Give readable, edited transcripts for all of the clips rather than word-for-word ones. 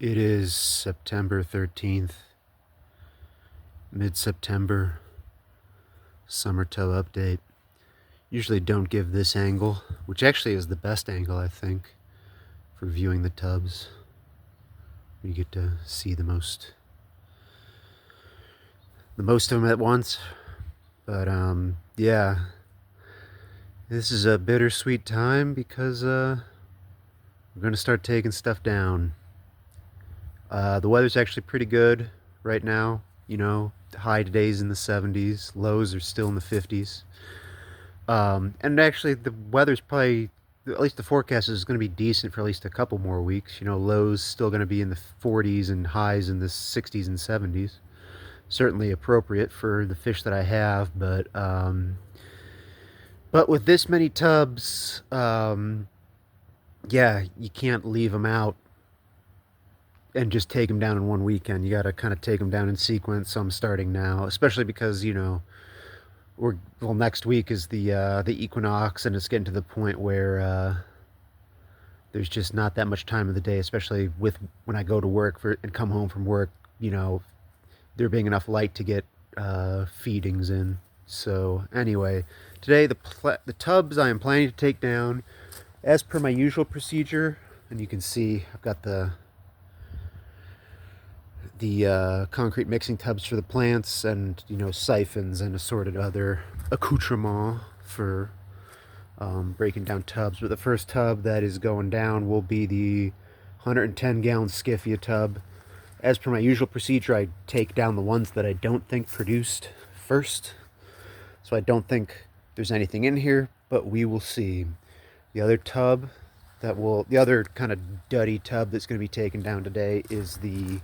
It is September 13th, mid-September, summer tub update. Usually don't give this angle, which actually is the best angle, I think, for viewing the tubs. You get to see the most of them at once. But yeah, this is a bittersweet time because we're gonna start taking stuff down. The weather's actually pretty good right now. You know, high today's in the 70s, lows are still in the 50s. And actually, the weather's probably, at least the forecast is going to be decent for at least a couple more weeks. You know, lows still going to be in the 40s and highs in the 60s and 70s. Certainly appropriate for the fish that I have, but with this many tubs, yeah, you can't leave them out and just take them down in one weekend. You got to kind of take them down in sequence. So I'm starting now, especially because, you know, well, next week is the equinox, and it's getting to the point where there's just not that much time of the day, especially with when I go to work and come home from work. You know, there being enough light to get feedings in. So anyway, today the tubs I am planning to take down, as per my usual procedure, and you can see I've got the concrete mixing tubs for the plants, and, you know, siphons and assorted other accoutrements for breaking down tubs. But the first tub that is going down will be the 110-gallon Skiffia tub. As per my usual procedure, I take down the ones that I don't think produced first. So I don't think there's anything in here, but we will see. The other kind of duddy tub that's going to be taken down today is the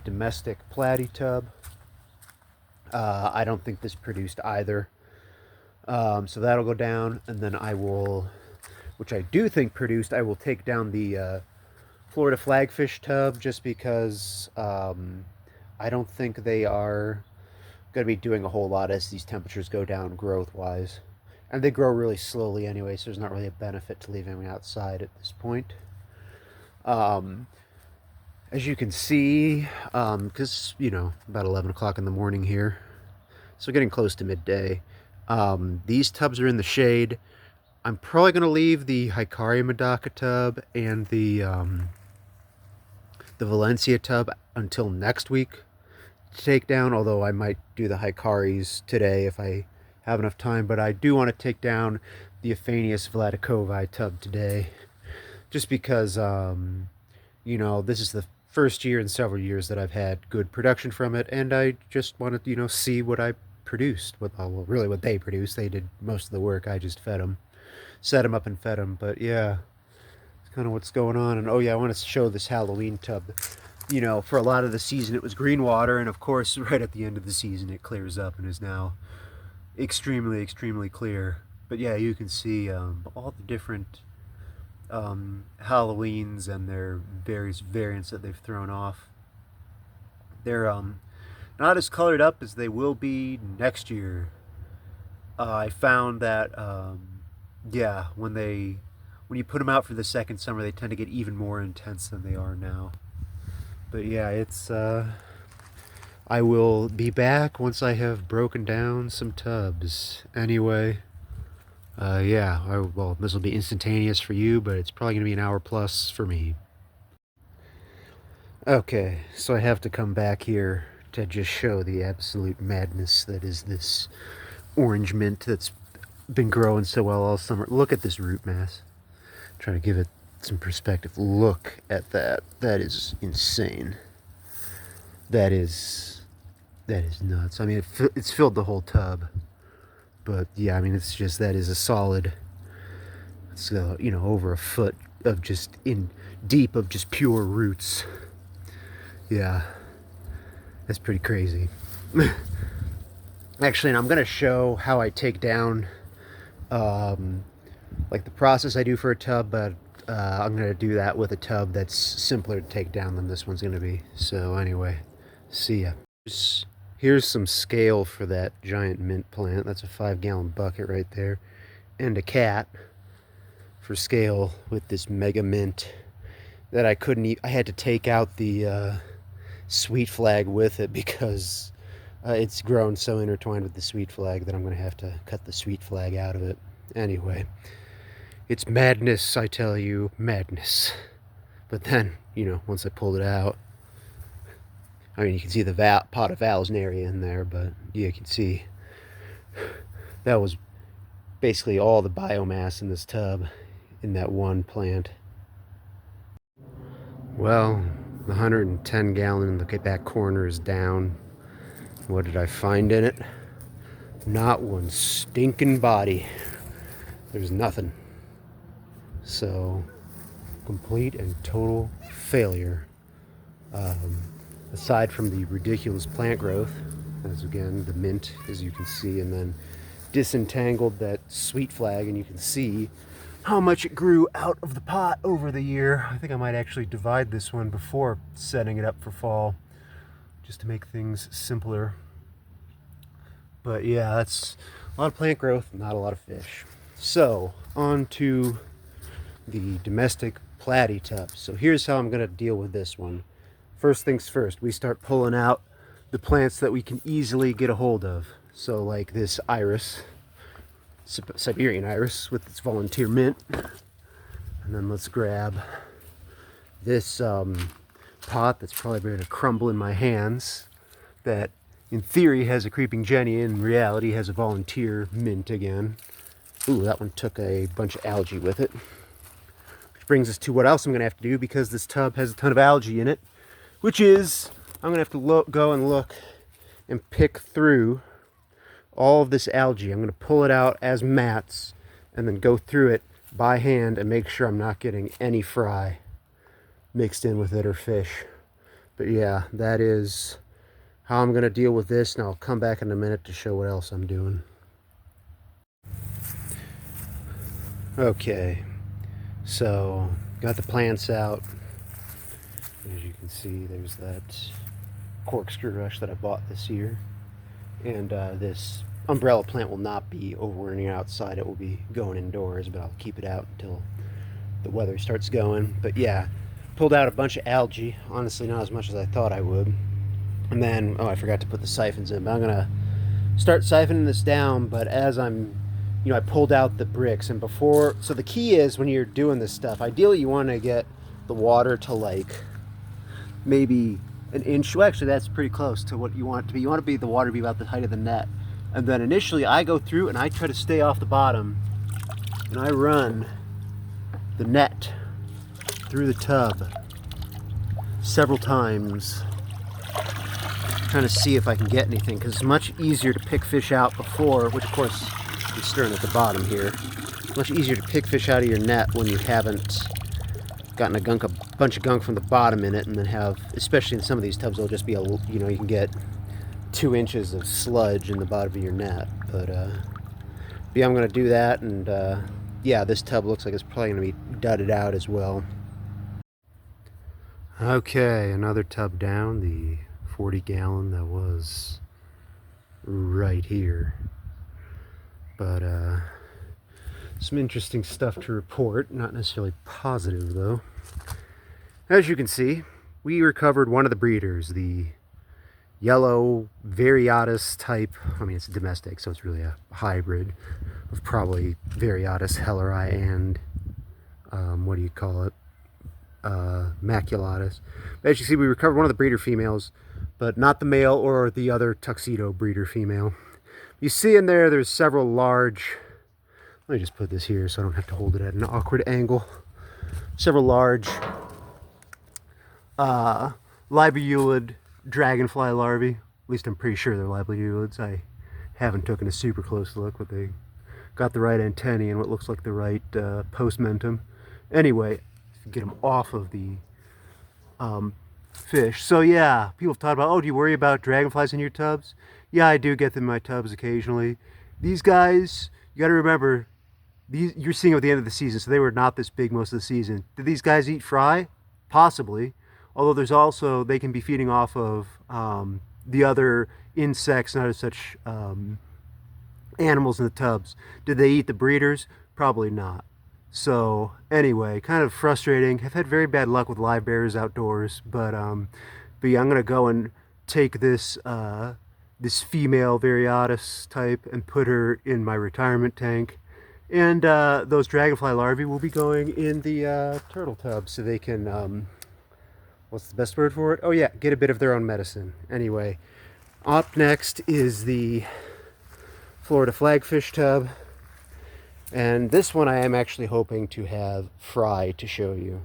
domestic platy tub. I don't think this produced either. So that'll go down, and then I will, which I do think produced, I will take down the Florida Flagfish tub, just because I don't think they are going to be doing a whole lot as these temperatures go down growth-wise. And they grow really slowly anyway, so there's not really a benefit to leaving them outside at this point. As you can see, because, you know, about 11 o'clock in the morning here, so getting close to midday, these tubs are in the shade. I'm probably going to leave the Hikari Medaka tub and the Valencia tub until next week to take down, although I might do the Hikaris today if I have enough time. But I do want to take down the Aphanius vladykovi tub today, just because, you know, this is the first year in several years that I've had good production from it, and I just wanted to, you know, see what I produced. Well, really what they produced. They did most of the work. I just fed them, set them up and fed them. But yeah, it's kind of what's going on. And oh yeah, I want to show this Halloween tub. You know, for a lot of the season it was green water, and of course right at the end of the season it clears up and is now extremely clear. But yeah, you can see all the different Halloweens and their various variants that they've thrown off. They're not as colored up as they will be next year. I found that yeah, when you put them out for the second summer, they tend to get even more intense than they are now. But yeah, it's I will be back once I have broken down some tubs. Anyway, yeah, well, this will be instantaneous for you, but it's probably going to be an hour plus for me. Okay, so I have to come back here to just show the absolute madness that is this orange mint that's been growing so well all summer. Look at this root mass. Try to give it some perspective. Look at that. That is insane. That is nuts. I mean, it's filled the whole tub. But yeah, I mean, it's just, that is a solid, it's you know, over a foot of just deep of just pure roots. Yeah, that's pretty crazy. Actually, and I'm gonna show how I take down like the process I do for a tub, but I'm gonna do that with a tub that's simpler to take down than this one's gonna be. So anyway, see ya. Here's some scale for that giant mint plant. That's a 5-gallon bucket right there. And a cat for scale with this mega mint that I couldn't eat. I had to take out the sweet flag with it because it's grown so intertwined with the sweet flag that I'm going to have to cut the sweet flag out of it. Anyway, it's madness, I tell you, madness. But then, you know, once I pulled it out, I mean, you can see the pot of valsnaria in there, but yeah, you can see that was basically all the biomass in this tub in that one plant. Well, the 110 gallon in the back corner is down. What did I find in it? Not one stinking body. There's nothing. So, complete and total failure. Aside from the ridiculous plant growth, as again, the mint, as you can see, and then disentangled that sweet flag, and you can see how much it grew out of the pot over the year. I think I might actually divide this one before setting it up for fall, just to make things simpler. But yeah, that's a lot of plant growth, not a lot of fish. So, on to the domestic platy tub. So here's how I'm going to deal with this one. First things first, we start pulling out the plants that we can easily get a hold of. So like this iris, Siberian iris with its volunteer mint. And then let's grab this pot that's probably going to crumble in my hands, that in theory has a creeping Jenny, in reality has a volunteer mint again. Ooh, that one took a bunch of algae with it. Which brings us to what else I'm going to have to do, because this tub has a ton of algae in it, which is I'm going to have to go and look and pick through all of this algae. I'm going to pull it out as mats and then go through it by hand and make sure I'm not getting any fry mixed in with it or fish. But yeah, that is how I'm going to deal with this, and I'll come back in a minute to show what else I'm doing. Okay, so got the plants out. As you can see, there's that corkscrew rush that I bought this year. And this umbrella plant will not be overwintering outside. It will be going indoors, but I'll keep it out until the weather starts going. But yeah, pulled out a bunch of algae. Honestly, not as much as I thought I would. And then, oh, I forgot to put the siphons in. But I'm going to start siphoning this down. But as I'm, you know, I pulled out the bricks. And before, so the key is when you're doing this stuff, ideally you want to get the water to like maybe an inch. Well, actually that's pretty close to what you want it to be. You want the water to be about the height of the net. And then initially I go through and I try to stay off the bottom, and I run the net through the tub several times, trying to see if I can get anything, because it's much easier to pick fish out before, which of course I'm stirring at the bottom here. Much easier to pick fish out of your net when you haven't gotten a bunch of gunk from the bottom in it, and then have, especially in some of these tubs, it'll just be you know, you can get 2 inches of sludge in the bottom of your net. But yeah, I'm gonna do that, and yeah, this tub looks like it's probably gonna be dudded out as well. Okay, another tub down, the 40 gallon that was right here. But some interesting stuff to report, not necessarily positive though. As you can see, we recovered one of the breeders, the yellow Variatus type. I mean, it's domestic, so it's really a hybrid of probably Variatus helleri and what do you call it, maculatus. But as you see, we recovered one of the breeder females, but not the male or the other tuxedo breeder female. You see in there, there's several large, let me just put this here so I don't have to hold it at an awkward angle. Several large libellulid dragonfly larvae. At least I'm pretty sure they're libelulids. I haven't taken a super close look, but they got the right antennae and what looks like the right postmentum. Anyway, get them off of the fish. So yeah, people have talked about, oh, do you worry about dragonflies in your tubs? Yeah, I do get them in my tubs occasionally. These guys, you got to remember, you're seeing them at the end of the season, so they were not this big most of the season. Did these guys eat fry? Possibly. Although there's also, they can be feeding off of the other insects and other such animals in the tubs. Did they eat the breeders? Probably not. So anyway, kind of frustrating. I've had very bad luck with live bears outdoors, but yeah, I'm gonna go and take this female Variatus type and put her in my retirement tank. And those dragonfly larvae will be going in the turtle tub so they can, what's the best word for it? Oh yeah, get a bit of their own medicine. Anyway, up next is the Florida Flagfish tub. And this one I am actually hoping to have fry to show you.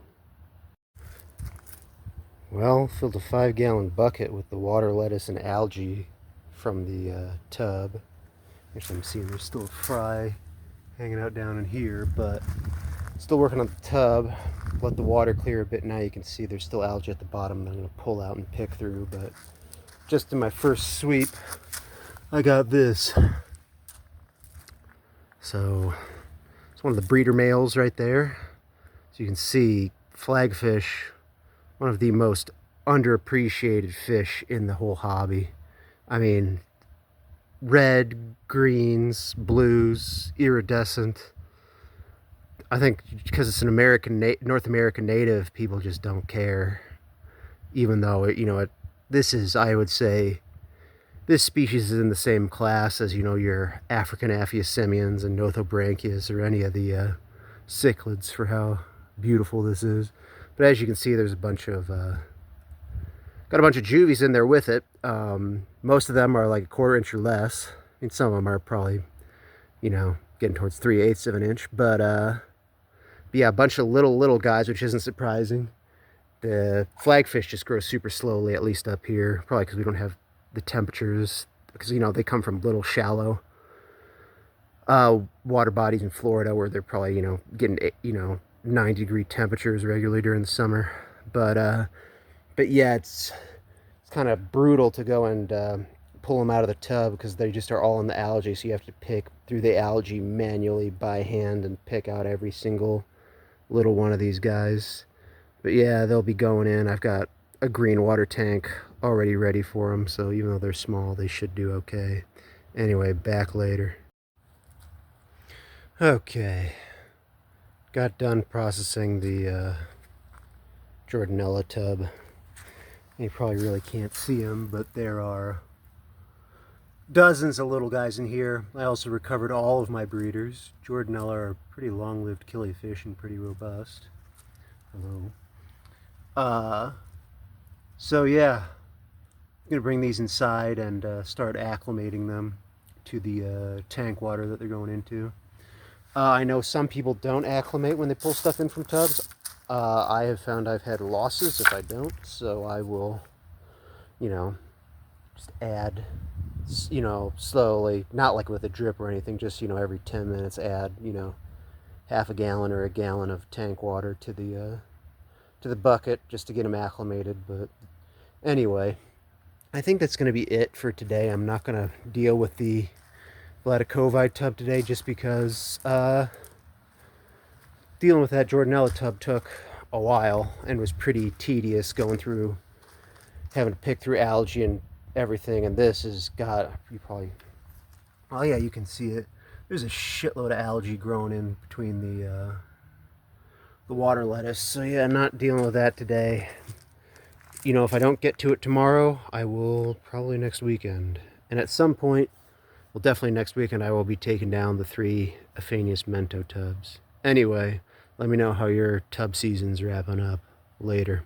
Well, filled a 5-gallon bucket with the water, lettuce, and algae from the tub. Actually, I'm seeing there's still a fry hanging out down in here, but still working on the tub. Let the water clear a bit. Now you can see there's still algae at the bottom that I'm going to pull out and pick through, but just in my first sweep, I got this. So it's one of the breeder males right there. So you can see flagfish, one of the most underappreciated fish in the whole hobby. I mean, red, greens, blues, iridescent. I think because it's an North American native, people just don't care. Even though, this is, I would say, this species is in the same class as, your African Aphyosemians and Nothobranchius or any of the cichlids for how beautiful this is. But as you can see, there's a bunch of got a bunch of juvies in there with it. Most of them are like a 1/4 inch or less. I mean, some of them are probably, getting towards 3/8 of an inch. But yeah, a bunch of little guys, which isn't surprising. The flagfish just grow super slowly, at least up here. Probably because we don't have the temperatures. Because, they come from little shallow water bodies in Florida where they're probably, getting, 90-degree temperatures regularly during the summer. But yeah, it's kind of brutal to go and pull them out of the tub because they just are all in the algae. So you have to pick through the algae manually by hand and pick out every single little one of these guys. But yeah, they'll be going in. I've got a green water tank already ready for them. So even though they're small, they should do okay. Anyway, back later. Okay. Got done processing the Jordanella tub. You probably really can't see them, but there are dozens of little guys in here. I also recovered all of my breeders. Jordanella are pretty long-lived killifish and pretty robust. Hello. So yeah, I'm gonna bring these inside and start acclimating them to the tank water that they're going into. I know some people don't acclimate when they pull stuff in from tubs. I have found I've had losses if I don't, so I will, just add, slowly, not like with a drip or anything, just, every 10 minutes add, half a gallon or a gallon of tank water to the bucket just to get them acclimated. But anyway, I think that's going to be it for today. I'm not going to deal with the vladykovi tub today just because dealing with that Jordanella tub took a while and was pretty tedious, going through, having to pick through algae and everything. And this has got, oh yeah, you can see it. There's a shitload of algae growing in between the water lettuce. So yeah, not dealing with that today. If I don't get to it tomorrow, I will probably next weekend. And at some point, well, definitely next weekend, I will be taking down the 3 Aphanius mento tubs. Anyway, let me know how your tub season's wrapping up later.